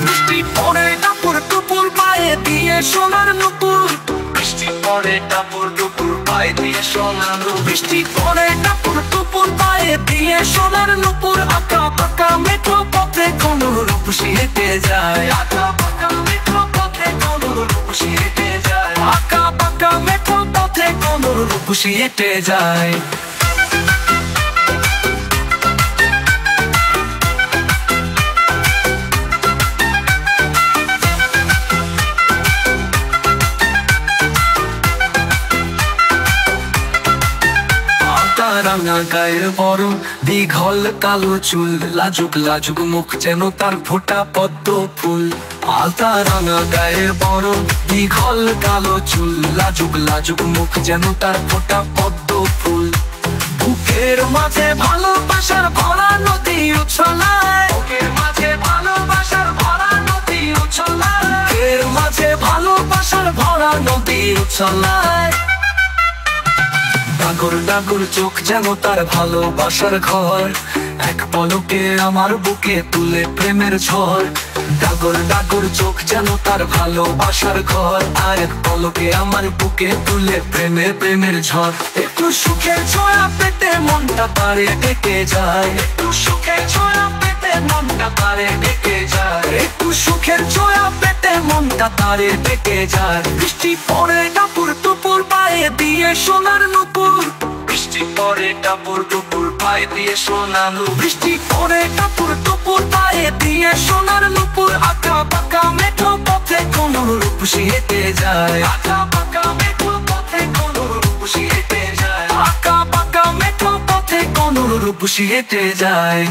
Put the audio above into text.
বৃষ্টি পড়ে টাপুর টুপুর পায়ে দিয়ে সোনার নুপুর, বৃষ্টি পড়ে টাপুর টুপুর পায়ে দিয়ে সোনার নুপুর, বৃষ্টি পড়ে টাপুর টুপুর পায়ে দিয়ে সোনার নুপুর। আঁকা পাকা মেঠো পথে কোন রূপসী হেঁটে যায়, আঁকা পাকা মেঠো পথে কোন রূপসী হেঁটে যায়, আঁকা পাকা মেঠো পথে কোন রূপসী হেঁটে যায়। রাঙা গায়ের বরণ, দীঘল কালো চুল, লাজুক লাজুক মুখ যেন তার ফোটা পদ্ম ফুল। আলতা রাঙা গায়ের বরণ, দীঘল কালো চুল, লাজুক লাজুক মুখ যেন তার ফোটা পদ্ম ফুল। বুকের মাঝে ভালোবাসার ভরা নদী উছলায়, বুকের মাঝে ভালোবাসার ভরা নদী উছলায়, বুকের মাঝে ভালোবাসার ভরা নদী উছলায়। ডাগর ডাগর চোখ যেন তার ভালোবাসার ঘর, এক পলকে আমার বুকে তুলে প্রেমের ঝড়। ডাগর ডাগর চোখ যেন তার ভালোবাসার ঘর, আর এক পলকে আমার বুকে তুলে প্রেমের ঝড়। একটু সুখের ছোঁয়া পেতে মনটা তারে ডেকে যায়, একটু সুখের ছোঁয়া পেতে মনটা তারে ডেকে যায়, একটু সুখের ছোঁয়া পেতে মনটা তারে ডেকে যায়। বৃষ্টি পড়ে টাপুর টুপুর পায়ে দিয়ে সোনার নুপুর, বৃষ্টি পড়ে টাপুর টুপুর পায়ে দিয়ে সোনার নুপুর, বৃষ্টি পড়ে টাপুর টুপুর পায়ে দিয়ে সোনার নুপুর। আঁকা পাকা মেঠো পথে কোন রূপসী হেঁটে যায়, আঁকা পাকা মেঠো পথে কোন রূপসী হেঁটে যায়, আঁকা পাকা মেঠো পথে কোন রূপসী হেঁটে যায়।